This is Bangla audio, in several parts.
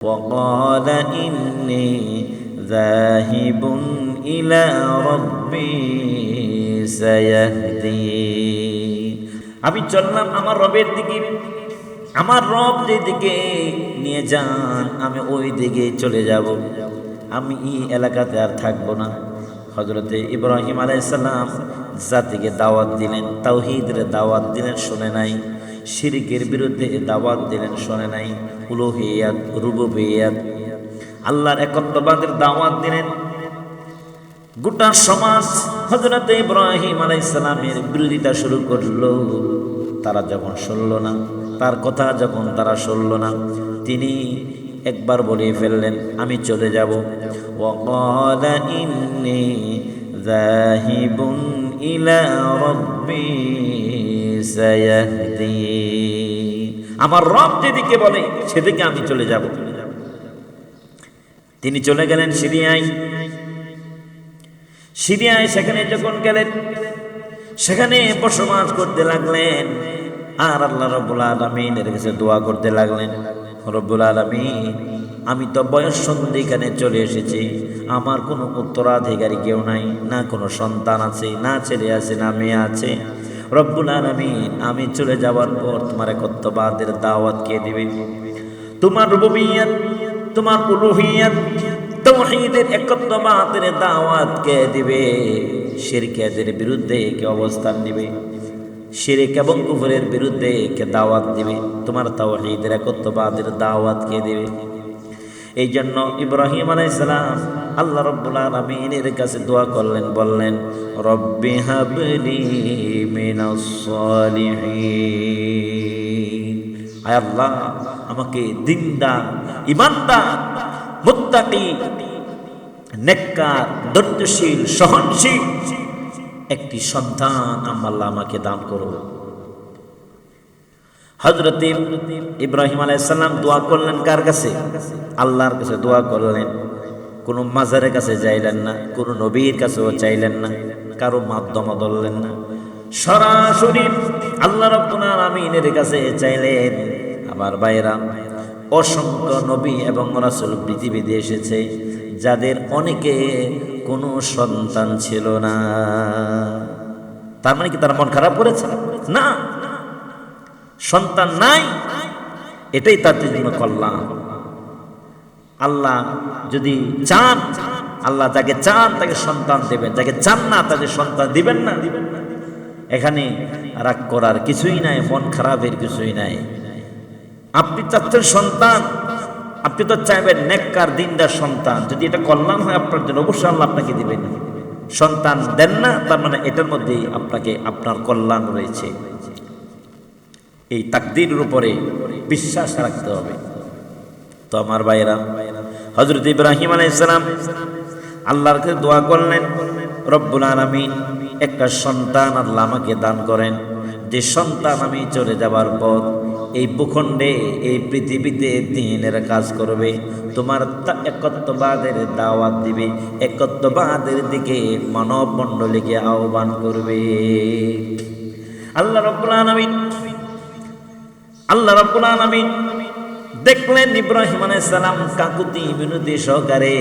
وقال إني ذاهب إلى ربي سيهدين আমি চললাম আমার রবের দিকে। আমার রব যেদিকে নিয়ে যান আমি ওই দিকে চলে যাব। আমি এই এলাকাতে আর থাকবো না। হযরতে ইব্রাহিম আলাইহিস সালাম জাতিকে দাওয়াত দিলেন, তাওহীদের দাওয়াত দিলেন, শুনে নাই। শিরকের বিরুদ্ধে দাওয়াত দিলেন, শুনে নাই। উলুহিয়াত, রুবুবিয়াত, আল্লাহর একত্ববাদের দাওয়াত দিলেন। গোটা সমাজ হযরতে ইব্রাহিম আলাইহিস সালামের বিরোধিতা শুরু করলো। তারা যখন শুনল না, তার কথা যখন তারা শুনল না, তিনি একবার বলে ফেললেন, আমি চলে যাব। ওয়াকালা ইন্নী যাহিবুন ইলা রাব্বি সায়াহদিন। আমার রব যেদিকে বলে সেদিকে আমি চলে যাব। তিনি চলে গেলেন সিরিয়ায়। সিরিয়ায় সেখানে যখন গেলেন, সেখানে বসবাস করতে লাগলেন। আর আল্লাহ রাব্বুল আলামিনের কাছে দোয়া করতে লাগলেন, রব্বুল আলামিন, আমি তো বয়স সন্ধিখানে চলে এসেছি। আমার কোনো উত্তরাধিকারী কেউ নাই, না কোনো সন্তান আছে, না ছেলে আছে, না মেয়ে আছে। রব্বুল আলামিন, আমি চলে যাওয়ার পর তোমার একত্ববাদের দাওয়াত কে দিবে? তোমার রুবুবিয়্যাত, তোমার উলুহিয়্যাত, তাওহীদের একত্ববাদের দাওয়াত কে দিবে? শিরকের বিরুদ্ধে কে অবস্থান নেবে? শিরক এবং কুফরের বিরুদ্ধে কে দাওয়াত দিবে? তোমার তাওহীদের একত্ববাদের দাওয়াত কে দিবে? এই জন্য ইব্রাহিম আলাইহিস সালাম আল্লাহ রাব্বুল আলামিনের কাছে দোয়া করলেন, বললেন, রব্বি হাবলি মিনাস সালিহিন। আয় আল্লাহ, আমাকে দিনদার, ঈমানদার, মুত্তাকি, নেককার, ধৈর্যশীল, সহনশীল একটি সন্তান আল্লাহ আমাকে দান করো। হযরত ইব্রাহিম আলাইহিস সালাম দোয়া করলেন কার কাছে? আল্লাহর কাছে দোয়া করলেন। কোনো মাজারের কাছে চাইলেন না, কোনো নবীর কাছেও চাইলেন না, কারো মাধ্যম ধরলেন না, সরাসরি আল্লাহ রাব্বুল আলামিনের কাছে চাইলেন। আমার ভাইরা, অসংখ্য নবী এবং রাসূল পৃথিবীতে এসেছে, যাদের অনেকে কোনো সন্তান ছিল না। তার মানে কি তারা মন খারাপ করেছে? না, সন্তান নাই, এটাই তাদের জন্য কল্যাণ। আল্লাহ যদি চান, আল্লাহ যাকে চান তাকে সন্তান দেবেন, যাকে চান না তাকে সন্তান দিবেন না। এখানে রাগ করার কিছুই নাই, মন খারাপের কিছুই নাই। আপনি চাচ্ছেন সন্তান, আপনি তো চাইবেন নেককার দিনদার সন্তান। যদি এটা কল্যাণ হয় আপনার জন্য, অবশ্যই আল্লাহ আপনাকে দিবেন। সন্তান দেন না, তার মানে এটার মধ্যেই আপনাকে আপনার কল্যাণ রয়েছে। এই তাকদীরের উপরে বিশ্বাস রাখতে হবে। তো আমার ভাইরা, হযরত ইব্রাহিম আলাইহিস সালাম আল্লাহর কাছে দোয়া করলেন, রব্বুল আলামিন, একটা সন্তান আল্লাহ আমাকে দান করেন, যে সন্তান আমি চলে যাবার পর এই ভূখণ্ডে, এই পৃথিবীতে দ্বীনের কাজ করবে, তোমার একত্ববাদের দাওয়াত দিবে, একত্ববাদের দিকে মানব মণ্ডলীকে আহ্বান করবে। আল্লাহ রাব্বুল আলামিন দেখলেন ইব্রাহিম আলাইহিস সালাম কাকুতি মিনতি সহকারে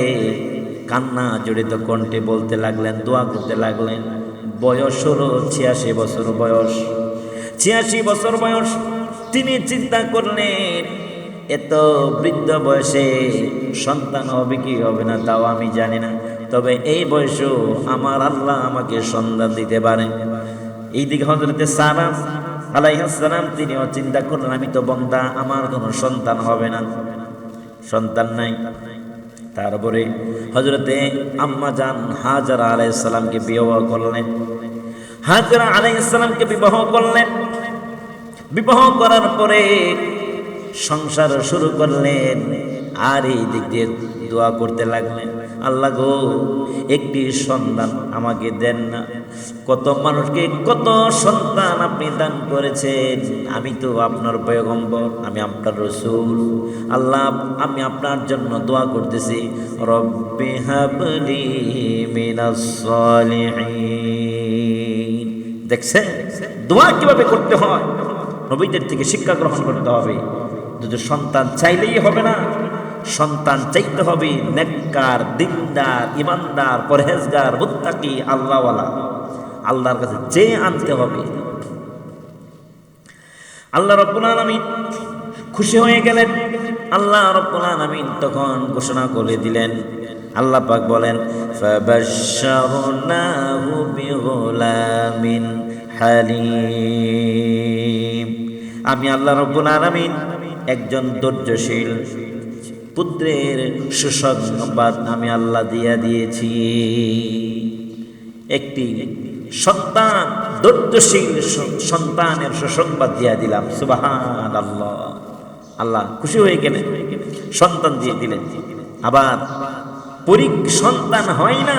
কান্না জড়িত কণ্ঠে বলতে লাগলেন, দোয়া করতে লাগলেন। বয়স হলো 86 বছর বয়স। 86 বছর বয়স। তিনি চিন্তা করলেন, এত বৃদ্ধ বয়সে সন্তান হবে কি হবে না তাও আমি জানি না, তবে এই বয়সেও আমার আল্লাহ আমাকে সন্তান দিতে পারেন। এইদিকে হযরতে সারা আলাইহিস সালাম তিনিও চিন্তা করলেন, আমি তো বান্দা, আমার কোনো সন্তান হবে না, সন্তান নাই। তারপরে হযরতে আম্মা জান হাজরা আলাইহিস সালামকে বিবাহ করলেন। হাজরা আলাইহিস সালামকে বিবাহ করলেন। বিবাহ করার পরে সংসার শুরু করলেন। আর এই দিক দিয়ে দোয়া করতে লাগলেন, আল্লাহ গো, একটি সন্তান আমাকে দেন না। কত মানুষকে কত সন্তান আপনি দান করেছেন। আমি তো আপনার পয়গম্বর, আমি আপনার রাসূল। আল্লাহ, আমি আপনার জন্য দোয়া করতেছি, রব্বি হাবলি মিনাস সালিহিন। দেখছেন দোয়া কিভাবে করতে হয়? নবীদের থেকে শিক্ষা গ্রহণ করতে হবে। যদি সন্তান চাইলেই হবে না, সন্তান চাইতে হবে নেককার, দিনদার, ইমানদার, পরহেজগার, মুত্তাকি, আল্লাহওয়ালা। আল্লাহর কাছে চেয়ে আনতে হবে। আল্লাহ রাব্বুল আলামিন খুশি হয়ে গেলেন। আল্লাহ রাব্বুল আলামিন তখন ঘোষণা করে দিলেন, আল্লাহ পাক বলেন, ফাবাশশারনাহু বিগুলামিন হালিম। আমি আল্লাহ রাব্বুল আলামিন একজন ধৈর্যশীল পুত্রের সুসংবাদ আমি আল্লাহ দিয়েছি। একটি সন্তান, ধৈর্যশীল সন্তানের সুসংবাদ দিয়া দিলাম। সুবহানাল্লাহ। আল্লাহ খুশি হয়ে গেলেন, সন্তান দিয়ে দিলেন। আবার সন্তান হয় না,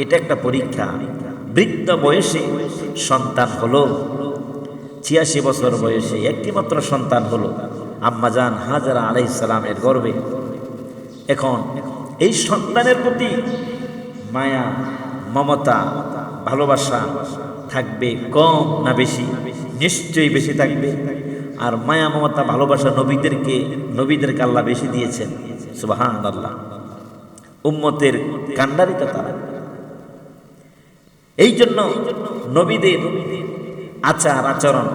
এটা একটা পরীক্ষা। বৃদ্ধ বয়সে সন্তান হলো, ৮৬ বছর বয়সে একটি মাত্র সন্তান হলো আম্মাজান হাজরা আলাইহিস সালামের গর্ভে। এখন এই সন্তানের প্রতি মায়া, মমতা, ভালোবাসা থাকবে কম না বেশি? নিশ্চয়ই বেশি থাকবে। আর মায়া, মমতা, ভালোবাসা নবীদেরকে আল্লাহ বেশি দিয়েছেন। সুবহানাল্লাহ। উম্মতের কান্ডারিটা তারা। এই জন্য নবীদের আচার আচরণ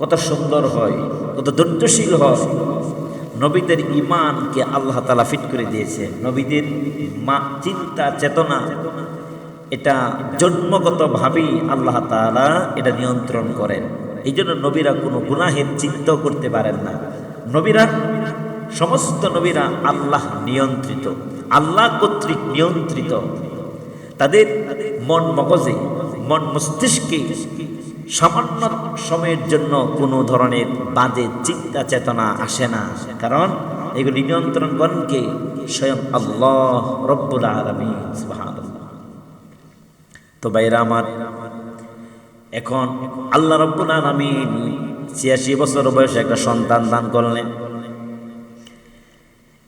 কত সুন্দর হয়, কত ধৈর্যশীল হয়। নবীদের ঈমানকে আল্লাহ তাআলা ফিট করে দিয়েছে। নবীদের চিন্তা চেতনা এটা জন্মগতভাবেই আল্লাহ তাআলা এটা নিয়ন্ত্রণ করেন। এই জন্য নবীরা কোনো গুনাহের চিন্তাও করতে পারেন না। সমস্ত নবীরা আল্লাহ নিয়ন্ত্রিত, আল্লাহ কর্তৃক নিয়ন্ত্রিত। তাদের মন মগজে, মন মস্তিষ্কে সামান্য সময়ের জন্য কোনো ধরনের বাজে চিন্তা চেতনা আসে না, কারণ এগুলি নিয়ন্ত্রণ করেন কে? স্বয়ং আল্লাহ রব্বুল আলামিন। সুবহানাল্লাহ। তো ভাইরা আমার, এখন আল্লাহ রব্বুল আলামিন ৮৬ বছর বয়সে একটা সন্তান দান করলেন।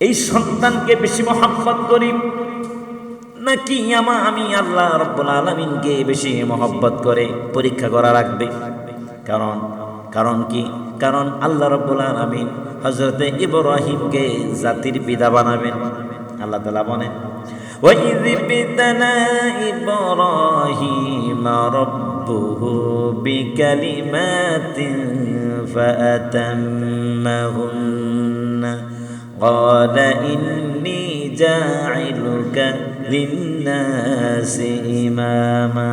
এই সন্তানকে বেশি মহব্বত করি নাকি আমি আল্লাহ রব্বুল আলামিনকে বেশি মহব্বত করে? পরীক্ষা করা রাখবে। কারণ কি? কারণ আল্লাহ রব্বুল আলামিন হযরতে ইব্রাহিমকে জাতির পিতা বানাবেন। আল্লাহ তাআলা বলেন, وَإِذِ ابْتَلَى إِبْرَاهِيمَ رَبُّهُ بِكَلِمَاتٍ فَأَتَمَّهُنَّ قَالَ إِنِّي جَاعِلُكَ لِلنَّاسِ إِمَامًا।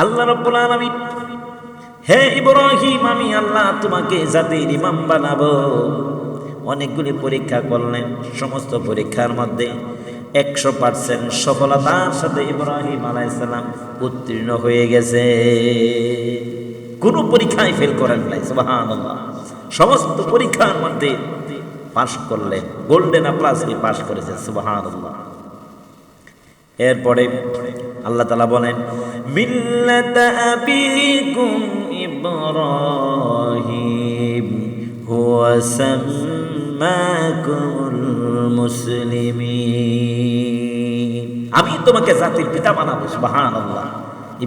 আল্লাহ রাব্বুল আলামিন, হে ইব্রাহিম, আমি আল্লাহ তোমাকে জাতির ইমাম বানাবো। অনেকগুলি পরীক্ষা করলেন। সমস্ত পরীক্ষার মধ্যে 100% সফলতার সাথে ইব্রাহিম আলাইহিস সালাম উত্তীর্ণ হয়ে গেছে। কোন পরীক্ষায় ফেল করেন নাই। সুবহানাল্লাহ। সমস্ত পরীক্ষার মধ্যে পাশ করলেন, গোল্ডেন প্লাস পাশ করেছেন। সুবহানাল্লাহ। এরপরে আল্লাহ তাআলা বলেন, মিল্লাতা আবিকুম ইব্রাহিম হুয়া সাম্মাকুমুল মুসলিমিন। আমি তোমাকে জাতির পিতা বানাবো। সুবহানাল্লাহ।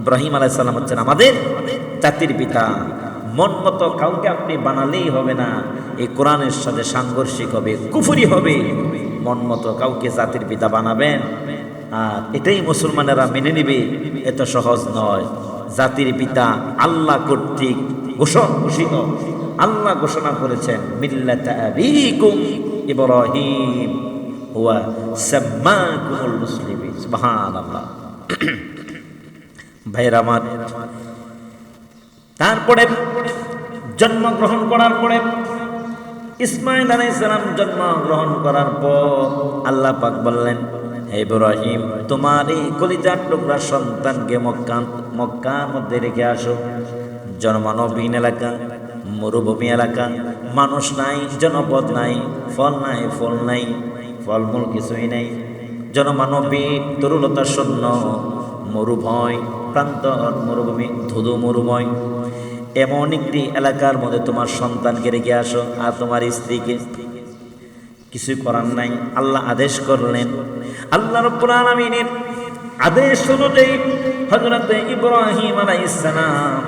ইব্রাহিম আলাইহিস সালাম হচ্ছেন আমাদের জাতির পিতা। মন মতো কাউকে আপনি বানালেই হবে না, এই কোরআনের সাথে সাংঘর্ষিক হবে, কুফরি হবে। মন মতো কাউকে জাতির পিতা বানাবেন আর এটাই মুসলমানেরা মেনে নেবে, এত সহজ নয়। জাতির পিতা আল্লাহ কর্তৃক ঘোষিত। আল্লাহ ঘোষণা করেছেন, মিল্লাতা আবিকুম ইব্রাহিম হুয়া সাম্মাকুমুল মুসলিমিন। সুবহানাল্লাহ। ভাইরা আমার, তারপরে জন্মগ্রহণ করার পরে ইসমাঈল আলাইহিস সালাম জন্মগ্রহণ করার পর আল্লাহ পাক বললেন, হে ইব্রাহিম, তোমার এই কলিজার টুকরা সন্তানকে মক্কার মধ্যে রেখে আসো। জনমানবহীন এলাকা, মরুভূমি এলাকা, মানুষ নাই, জনপদ নাই, ফল নাই, ফল নাই, ফলমূল কিছুই নাই, জনমানবহীন, তরুলতা শূন্য মরুভয় প্রান্তর, মরুভূমি, ধুধু মরুময়, এমন একটি এলাকার মধ্যে তোমার সন্তানকে রেখে আসো আর তোমার স্ত্রীকে। কিছু করার নাই, আল্লাহ আদেশ করলেন। আল্লাহ রাব্বুল আলামিনের আদেশ অনুযায়ী হযরত ইব্রাহিম আলাইহিস সালাম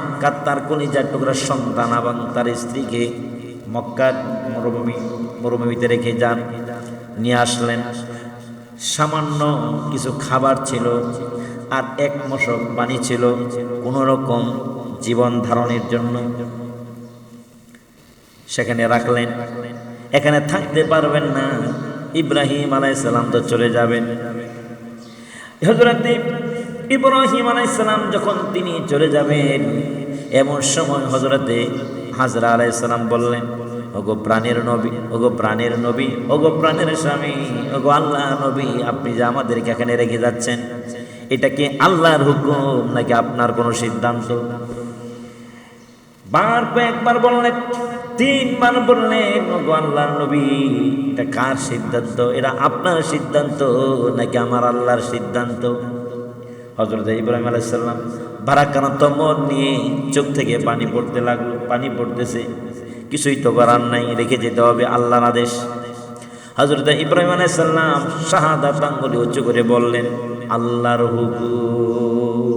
তার কলিজার টুকরা সন্তান এবং তার স্ত্রীকে মক্কার মরুভূমিতে রেখে যান। নিয়ে আসলেন, সামান্য কিছু খাবার ছিল আর এক মশক পানি ছিল কোনো রকম জীবন ধারণের জন্য। সেখানে রাখলেন, এখানে থাকতে পারবেন না, ইব্রাহিম আলাইহিস সালাম তো চলে যাবেন। হযরত ইব্রাহিম আলাইহিস সালাম যখন তিনি চলে যাবেন, এমন সময় হযরতে হাজরা আলাইহিস সালাম বললেন, ওগো প্রাণের নবী, ওগো প্রাণের নবী, ওগো প্রাণের স্বামী, ওগো আল্লাহ নবী, আপনি যে আমাদেরকে এখানে রেখে যাচ্ছেন, এটা কি আল্লাহর হুকুম নাকি আপনার কোনো সিদ্ধান্ত? কয়েকবার বললেন, 3 বার বললেন, ওগো আল্লাহর নবী, এটা কার সিদ্ধান্ত? এটা আপনার সিদ্ধান্ত নাকি আমার আল্লাহর সিদ্ধান্ত? হযরত ইব্রাহিম আলাইহিস সালাম ভারাক্রান্ত মন নিয়ে চোখ থেকে পানি পড়তে লাগলো, পানি পড়তেছে। কিছুই তো করার নাই, রেখে যেতে হবে, আল্লাহর আদেশ। হযরত ইব্রাহিম আলাইহিস সালাম শাহাদাত আঙ্গুলে উঁচু করে বললেন, আল্লাহর হুকুম।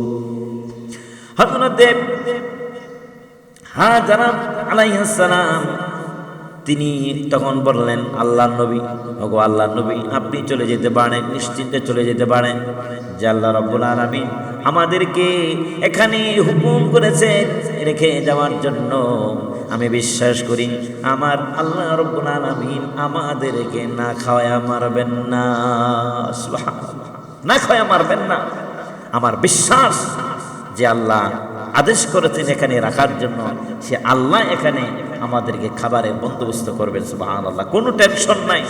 হযরত হাজরা আলাইহিস সালাম তিনি তখন বললেন, আল্লাহর নবী, ওগো আল্লাহর নবী, আপনি চলে যেতে পারেন, নিশ্চিন্তে চলে যেতে পারেন, যে আল্লাহ রাব্বুল আলামিন আমাদেরকে এখানে হুকুম করেছেন রেখে যাওয়ার জন্য। আমি বিশ্বাস করি আমার আল্লাহ রাব্বুল আলামিন আমাদেরকে না খাওয়ায়া মারবেন না, সুবহানাল্লাহ, না খাওয়ায়া মারবেন না। আমার বিশ্বাস যে আল্লাহ আদেশ করেছেন এখানে রাখার জন্য, সে আল্লাহ এখানে আমাদেরকে খাবারের বন্দোবস্ত করবেন, সুবহানাল্লাহ, কোনো টেনশন নাই।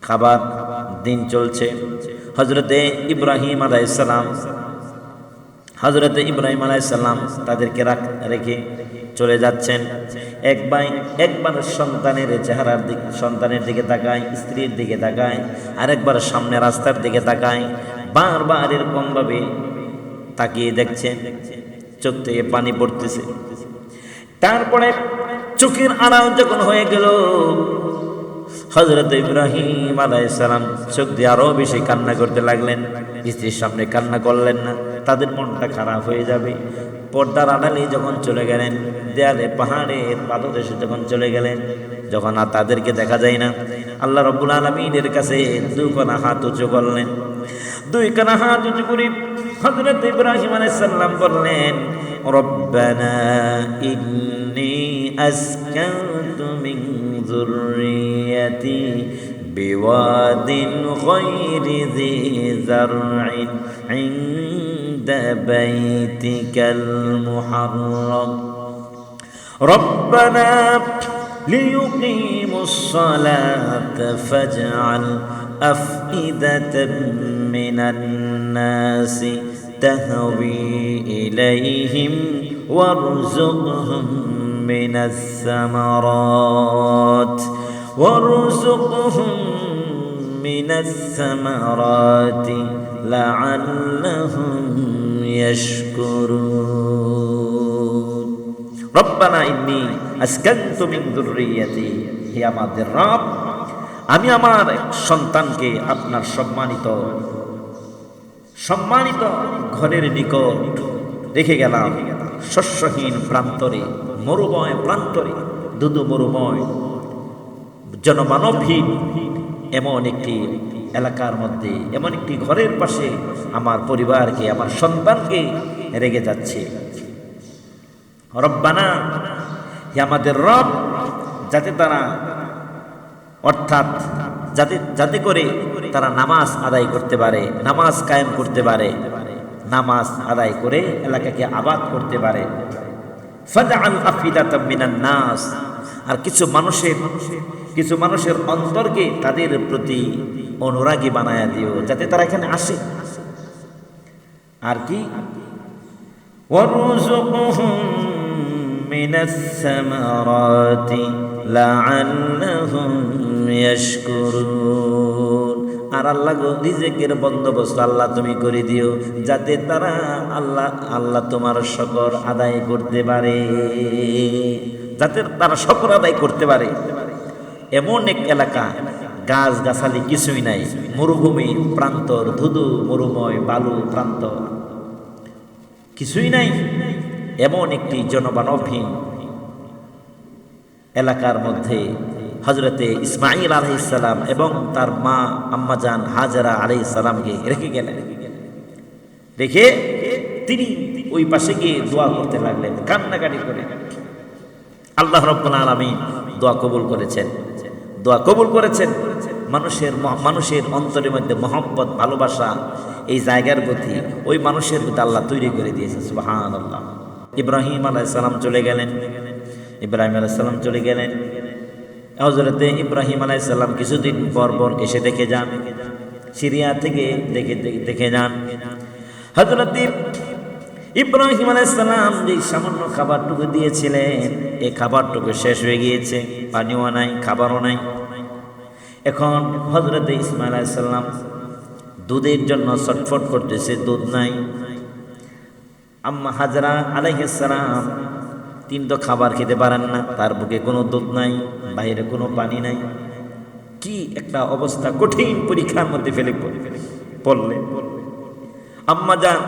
খাবার দিন চলছে। হযরতে ইব্রাহিম আলাইহিস সালাম তাদেরকে রেখে চলে যাচ্ছেন। একবার সন্তানের চেহারার দিকে, সন্তানের দিকে তাকায়, স্ত্রীর দিকে তাকায়, আরেকবার সামনে রাস্তার দিকে তাকায়। বারবার এরকম ভাবে তাকিয়ে দেখছেন, চোখ থেকে পানি পড়তেছে। তারপরে চোখের আড়াল যখন হয়ে গেল, হযরত ইব্রাহিম আলাইহিস সালাম চোখ দিয়ে আরো বেশি কান্না করতে লাগলেন। স্ত্রীর সামনে কান্না করলেন না, তাদের মনটা খারাপ হয়ে যাবে। পর্দার আড়ালে যখন চলে গেলেন, দেয়ালে পাহাড়ের পাদদেশে যখন চলে গেলেন, যখন আর তাদেরকে দেখা যায় না, আল্লাহ রাব্বুল আলামিনের কাছে 2 কানা হাত উঁচু করলেন। 2 কানা হাত উঁচু করে হযরত ইব্রাহিম আলাইহিস সালাম বললেন, রব্বানা ইন্নী আসকানতু মিন যুররিয়াতি বিওয়াদিন গায়রি যি যারইন ইনদা বাইতিকাল মুহাররাম রব্বানা লিয়ুকিমুস সালাতা ফাজআল আফইদাতাম মিনান নাসি তাহওয়ি ইলাইহিম ওয়ারযুকহুম মিনাস সামারাত লাআল্লাহুম ইয়াশকুরুন। রব্বানা ইন্নী আসকানতু মিন যুররিয়াতি, হে আমাদের রব, আমি আমার সন্তানকে আপনার সম্মানিত ঘরের নিকট রেখে গেলাম, শস্যহীন প্রান্তরে, মরুময় প্রান্তরে, দুদু মরুময়, জনমানবহীন এমন একটি এলাকার মধ্যে, এমন একটি ঘরের পাশে আমার পরিবারকে, আমার সন্তানকে রেখে যাচ্ছে। রব্বানা, হে আমাদের রব, যাতে তারা, অর্থাৎ যাতে করে তারা নামাজ আদায় করতে পারে, নামাজ কায়েম করতে পারে, নামাজ আদায় করে এলাকাকে আবাদ করতে পারে। ফাজআল আফিদাতাম মিনান নাস, আর কিছু মানুষের অন্তরকে তাদের প্রতি অনুরাগী বানায়া দিও, যাতে তারা এখানে আসে। আর কি, ওয়ারযুকহুম মিনাস সামারাতি লাআল্লাহুম ইয়াশকুরুন। আর আল্লাহ গো, রিজিকের বন্দোবস্ত আল্লাহ তুমি করে দিও, যাতে তারা আল্লাহ তোমার শুকর আদায় করতে পারে, যাতে তারা শুকর আদায় করতে পারে। এমন এক এলাকা, গাছ গাছালি কিছুই নাই, মরুভূমি প্রান্তর, ধুধু মরুময় বালু প্রান্তর, কিছুই নাই, এমন একটি জনমানবহীন এলাকার মধ্যে হযরতে ইসমাঈল আলাইহিস সালাম এবং তার মা আম্মাজান হাজেরা আলাইহিস সালামকে রেখে গেলেন। রেখে তিনি ওই পাশে গিয়ে দোয়া করতে লাগলেন, কান্নাকাটি করে। আল্লাহ রাব্বুল আলামিন দোয়া কবুল করেছেন। দোয়া কবুল করেছেন। মানুষের অন্তরের মধ্যে মহব্বত, ভালোবাসা এই জায়গার প্রতি, ওই মানুষের প্রতি আল্লাহ তৈরি করে দিয়েছে। সুবহানাল্লাহ। ইব্রাহিম আলাইহিস সালাম চলে গেলেন। ইব্রাহিম আলাইহিস সালাম চলে গেলেন। হযরতে ইব্রাহিম আলাইহিস সালাম কিছুদিন পর এসে দেখে যান, সিরিয়া থেকে দেখে যান হযরতে ইব্রাহিম আলাইহিস সালাম যে সামান্য খাবারটুকু দিয়েছিলেন, এই খাবারটুকু শেষ হয়ে গিয়েছে, পানিও নাই, খাবারও নাই। এখন হযরতে ইসমাঈল আলাইহিস সালাম দুধের জন্য ছটফট করতেছে, দুধ নাই। আম্মা হাজরা আলাইহিস সালাম তিনি তো খাবার খেতে পারেন না, তার বুকে কোনো দুধ নাই, বাইরে কোনো পানি নাই। কি একটা অবস্থা, কঠিন পরীক্ষার মধ্যে ফেলে পড়লেন। আম্মা জান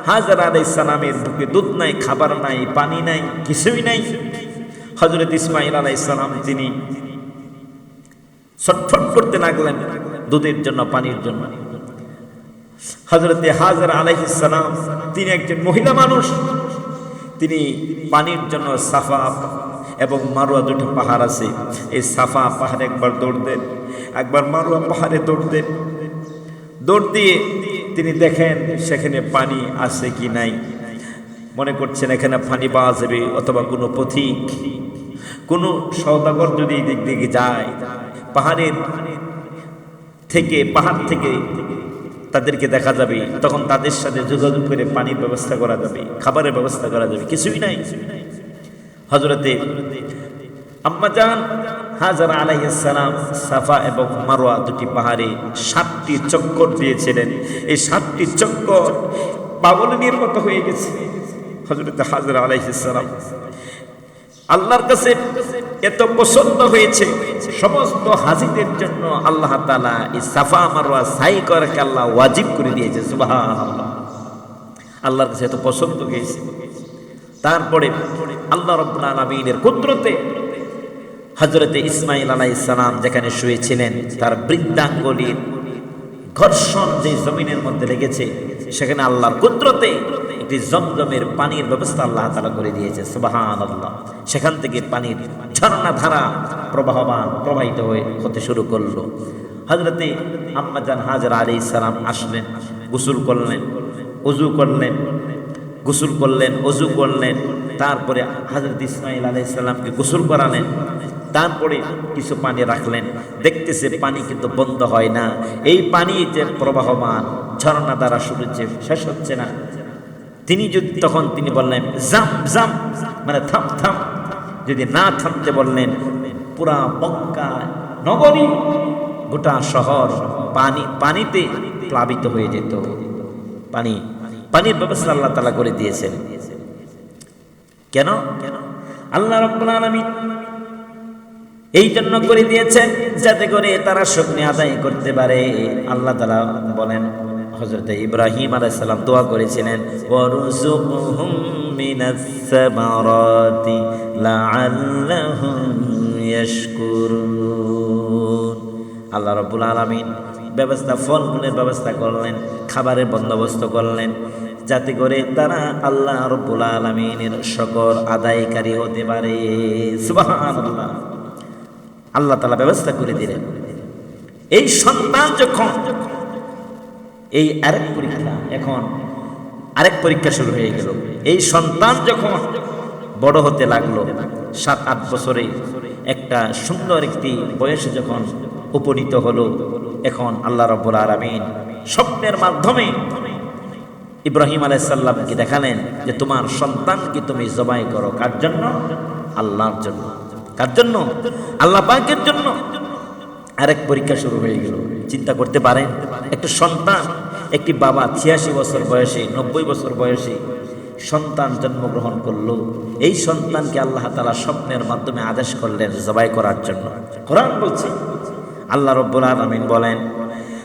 হাজরা আলাইহিস সালামের বুকে দুধ নাই, খাবার নাই, পানি নাই, কিছুই নাই। হযরত ইসমাঈল আলাইহিস সালাম তিনি ছটফট করতে লাগলেন দুধের জন্য, পানির জন্য। হযরতে হাজরা আলাইহিস সালাম তিনি একজন মহিলা মানুষ, তিনি পানির জন্য সাফা এবং মারওয়া দুটো পাহাড় আছে, এই সাফা পাহাড়ে একবার দৌড় দেন, একবার মারওয়া পাহাড়ে দৌড় দেন। দৌড় দিয়ে তিনি দেখেন সেখানে পানি আছে কি নাই। মনে করছেন এখানে পানি পাওয়া যাবে, অথবা কোনো পথিক, কোনো সওদাগর যদি এই দিক দিকে যায়, পাহাড় থেকে তাদেরকে দেখা যাবে, তখন তাদের সাথে যোগাযোগ করে পানির ব্যবস্থা করা যাবে, খাবারের ব্যবস্থা করা যাবে। কিছুই নাই। হযরতে আম্মা জান হাজরা আলাইহিস সালাম সাফা এবং মারওয়া দুটি পাহাড়ে 7টি চক্কর দিয়েছিলেন। এই 7টি চক্কর পাগলের মতো হয়ে গেছে। হযরতে হাজরা আলাইহিস সালাম আল্লাহর কাছে এত পছন্দ হয়েছে, সমস্ত হাজীদের জন্য আল্লাহ তাআলা এই সাফা মারওয়া সাই করাকে আল্লাহ ওয়াজিব করে দিয়েছে। সুবহানাল্লাহ। আল্লাহর কাছে এত পছন্দ হয়েছে। তারপরে আল্লাহ রাব্বুল আলামিনের কুদরতে হযরতে ইসমাঈল আলাইহিস সালাম যেখানে শুয়েছিলেন, তার বৃদ্ধাঙ্গুলির ঘর্ষণ যে জমিনের মধ্যে লেগেছে, সেখানে আল্লাহর কুদরতে একটি জমজমের পানির ব্যবস্থা আল্লাহ তাআলা করে দিয়েছে। সুবহানাল্লাহ। সেখান থেকে পানির ঝর্ণা ধারা প্রবাহিত হতে শুরু করলো। হযরতে আম্মা জান হাজরা আলাইহিস সালাম আসলেন, গোসল করলেন, ওযু করলেন। তারপরে হযরত ইসমাঈল আলাইহিস সালামকে গোসল করালেন। তারপরে কিছু পানি রাখলেন। দেখতেছে পানি কিন্তু বন্ধ হয় না। এই পানি যে প্রবাহমান ঝর্ণা দ্বারা শুরু হচ্ছে, শেষ হচ্ছে না। তখন তিনি বললেন জাম জাম, মানে থাম থাম। যদি না থামতে বললেন, পুরা মক্কা নগরী, গোটা শহর পানিতে প্লাবিত হয়ে যেত। পানির ব্যবস্থা আল্লাহ তাআলা করে দিয়েছেন। কেন? আল্লাহ রাব্বুল আলামিন এই জন্য করে দিয়েছেন যাতে করে তারা শুকরিয়া আদায় করতে পারে। আল্লাহ তাআলা বলেন, হযরত ইব্রাহিম আলাইহিস সালাম দোয়া করেছিলেন, ওয়ারযুকহুম মিনাস সামারাতি লাআল্লাহুম ইয়াশকুরুন। আল্লাহ রাব্বুল আলামিন ফলমূলের ব্যবস্থা করলেন, খাবারের বন্দোবস্ত করলেন, যাতে করে তারা আল্লাহ রাব্বুল আলামিনের শুকর আদায়কারী হতে পারে। সুবহানাল্লাহ। আল্লাহ তাআলা ব্যবস্থা করে দিলেন। এই সন্তান যখন, এই আরেক পরীক্ষা শুরু হয়ে গেল। এই সন্তান যখন বড় হতে লাগলো, 7-8 বছরে একটা সুন্দর একটি বয়সে যখন উপনীত হলো, এখন আল্লাহ রাব্বুল আলামিন স্বপ্নের মাধ্যমে ইব্রাহিম আলাইহিস সালামকে দেখালেন যে তোমার সন্তানকে তুমি জবাই করো। কার জন্য? আল্লাহর জন্য। কার জন্য? আল্লাহ পাকের জন্য। আরেক পরীক্ষা শুরু হয়ে গেল। চিন্তা করতে পারেন, একটা সন্তান, একটি বাবা 86 বছর বয়সে, 90 বছর বয়সে সন্তান জন্মগ্রহণ করলো। এই সন্তানকে আল্লাহ তাআলা স্বপ্নের মাধ্যমে আদেশ করলেন জবাই করার জন্য। কোরআন বলছে, আল্লাহ রাব্বুল আলামিন বলেন,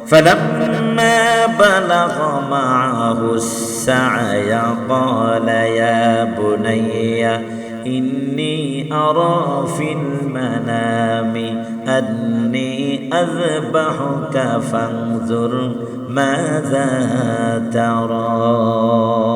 فَلَمَّا بَلَغَ مَعَهُ السَّعْيَ قَالَ يَا بُنَيَّ ইন্নী আরা ফিল মানামি আন্নী আযবাহুকা ফানজুর মাযা তারা।